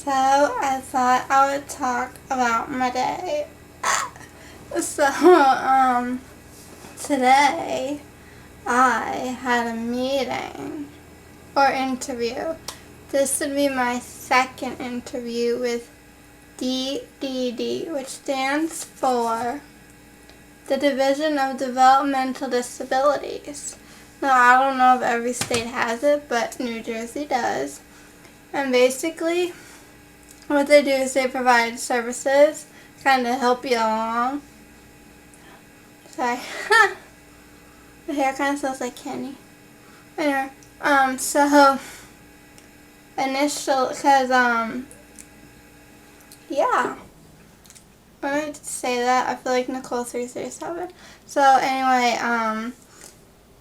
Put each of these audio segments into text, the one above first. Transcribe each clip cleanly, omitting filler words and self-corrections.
So I thought I would talk about my day. So, today I had a meeting or interview. This would be my second interview with DDD, which stands for the Division of Developmental Disabilities. Now, I don't know if every state has it, but New Jersey does. And basically, what they do is they provide services, kind of help you along. Sorry. The hair kind of smells like candy. Anyway, so, yeah. I wanted to say that. I feel like Nicole 337. So, anyway,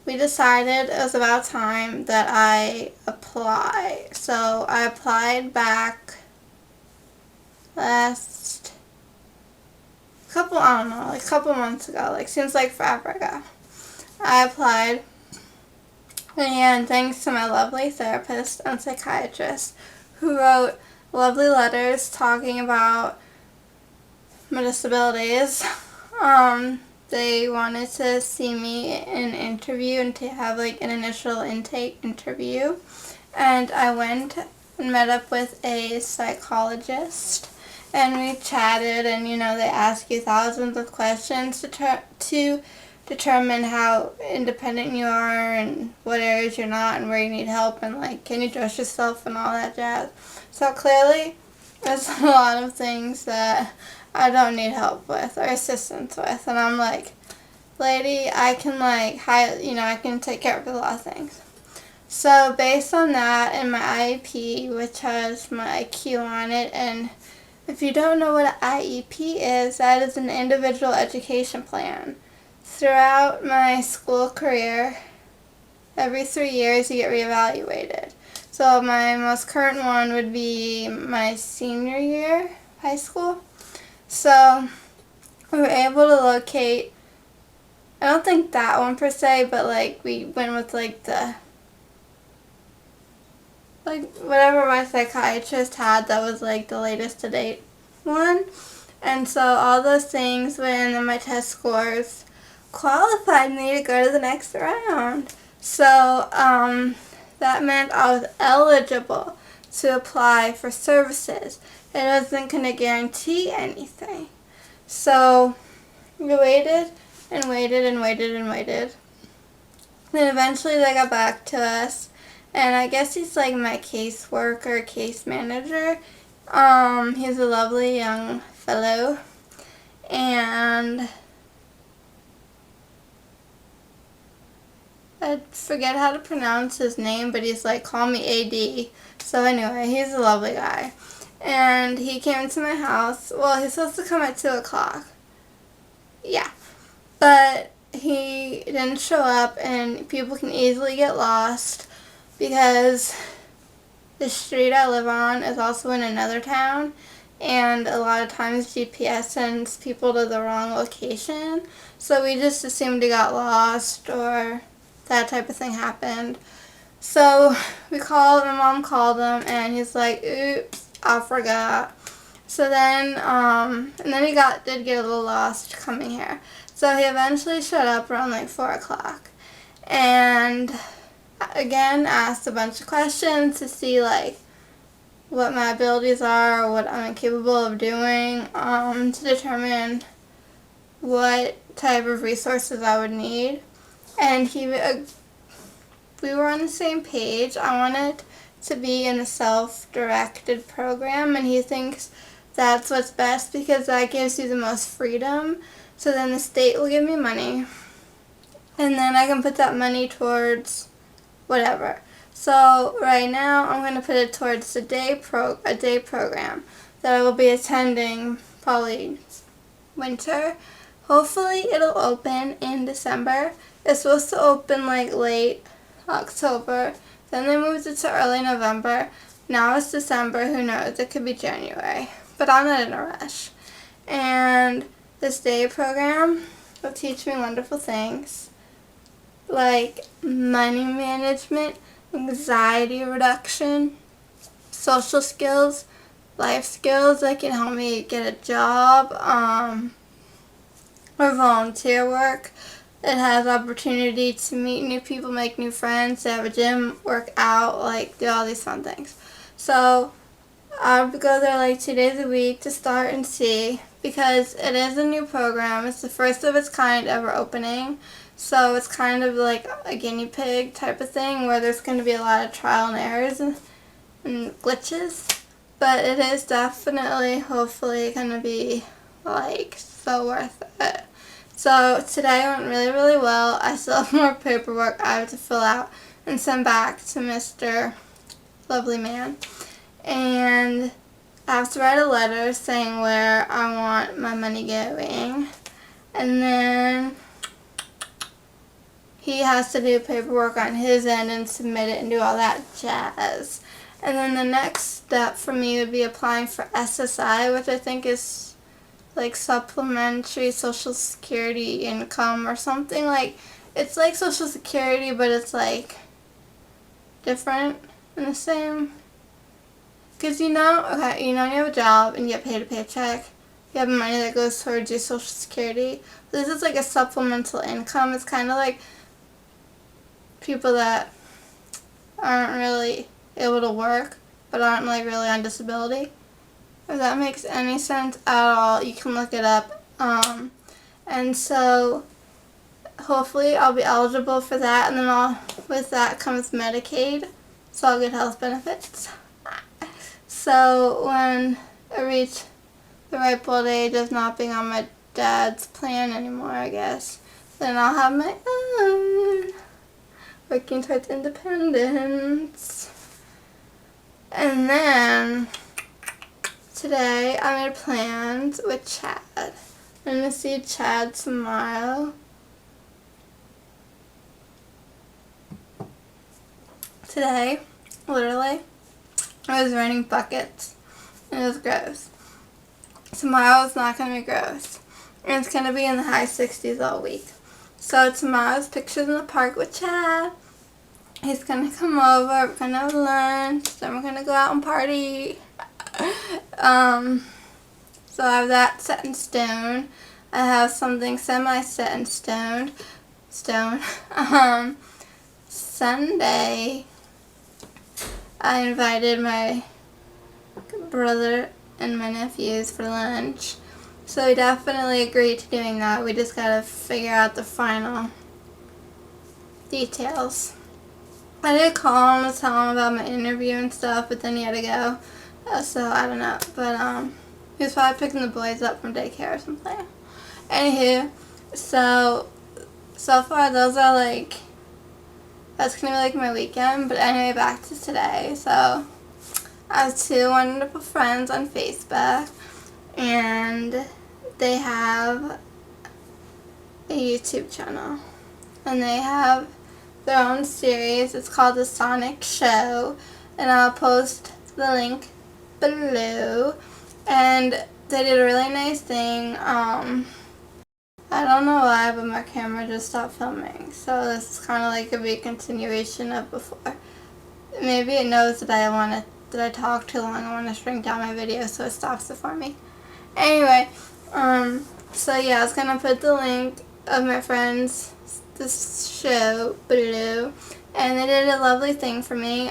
we decided it was about time that I apply. So, I applied back last couple months ago, seems like forever ago. I applied, and thanks to my lovely therapist and psychiatrist who wrote lovely letters talking about my disabilities, they wanted to see me in an interview and to have an initial intake interview, and I went and met up with a psychologist. And we chatted, and they ask you thousands of questions to determine how independent you are and what areas you're not and where you need help and can you trust yourself and all that jazz. So clearly, there's a lot of things that I don't need help with or assistance with, and I'm like, lady, I can I can take care of a lot of things. So based on that and my IEP, which has my IQ on it, and if you don't know what an IEP is, that is an individual education plan. Throughout my school career, every 3 years you get reevaluated. So my most current one would be my senior year high school. So we were able to locate, I don't think that one per se, but we went with whatever my psychiatrist had that was the latest to date one. And so all those things and then my test scores qualified me to go to the next round. So that meant I was eligible to apply for services. It wasn't going to guarantee anything. So we waited and waited and waited and waited. Then eventually they got back to us. And I guess he's my caseworker, case manager. He's a lovely young fellow. And I forget how to pronounce his name, but he's call me AD. So anyway, he's a lovely guy. And he came to my house. Well, he's supposed to come at 2 o'clock. Yeah. But he didn't show up, and people can easily get lost because the street I live on is also in another town, and a lot of times GPS sends people to the wrong location, so we just assumed he got lost or that type of thing happened. So my mom called him, and he's like, oops, I forgot. So then, and then he did get a little lost coming here. So he eventually showed up around 4 o'clock, and again asked a bunch of questions to see what my abilities are or what I'm capable of doing, to determine what type of resources I would need. And we were on the same page. I wanted to be in a self-directed program, and he thinks that's what's best because that gives you the most freedom. So then the state will give me money, and then I can put that money towards whatever. So right now I'm going to put it towards a day program that I will be attending probably winter. Hopefully it'll open in December. It's supposed to open late October. Then they moved it to early November. Now it's December. Who knows? It could be January. But I'm not in a rush. And this day program will teach me wonderful things like money management, anxiety reduction, social skills, life skills that can help me get a job, or volunteer work. It has opportunity to meet new people, make new friends, to have a gym, work out, like do all these fun things. So I would go there like 2 days a week to start and see, because it is a new program. It's the first of its kind ever opening. So it's kind of like a guinea pig type of thing where there's going to be a lot of trial and errors and glitches. But it is definitely, hopefully, going to be like so worth it. So today went really, really well. I still have more paperwork I have to fill out and send back to Mr. Lovely Man. And I have to write a letter saying where I want my money going. And then he has to do paperwork on his end and submit it and do all that jazz. And then the next step for me would be applying for SSI, which I think is like supplementary Social Security income or something. Like, it's like Social Security, but it's like different in the same. Because you have a job and you get paid a paycheck. You have money that goes towards your Social Security. This is like a supplemental income. It's kind of like people that aren't really able to work but aren't like really on disability. If that makes any sense at all, you can look it up. And so hopefully I'll be eligible for that, and then with that comes Medicaid, so I'll get health benefits. So when I reach the ripe old age of not being on my dad's plan anymore, I guess, then I'll have my own, working towards independence. And then today I made plans with Chad. I'm going to see Chad tomorrow. Today, literally, I was raining buckets and it was gross. Tomorrow it's not going to be gross. And it's going to be in the high 60s all week. So tomorrow's pictures in the park with Chad. He's going to come over, we're going to have lunch, then we're going to go out and party. So I have that set in stone. I have something semi-set in stone. Sunday, I invited my brother and my nephews for lunch. So we definitely agreed to doing that. We just gotta figure out the final details. I did call him to tell him about my interview and stuff, but then he had to go. So I don't know. But he was probably picking the boys up from daycare or something. Anywho, so far those are like, that's gonna be like my weekend. But anyway, back to today. So I have two wonderful friends on Facebook, and they have a YouTube channel, and they have their own series. It's called The Sonic Show, and I'll post the link below. And they did a really nice thing. I don't know why, but my camera just stopped filming, so this is kind of like a big continuation of before. Maybe it knows that I talk too long. I want to shrink down my video, so it stops it for me. Anyway, so yeah, I was gonna put the link of my friends' this show below, and they did a lovely thing for me.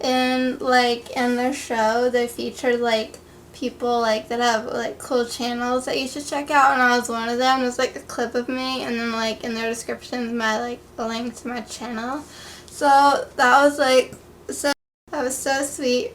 In their show, they featured like people like that have like cool channels that you should check out, and I was one of them. There's like a clip of me, and then like in their description my like a link to my channel. So that was so sweet.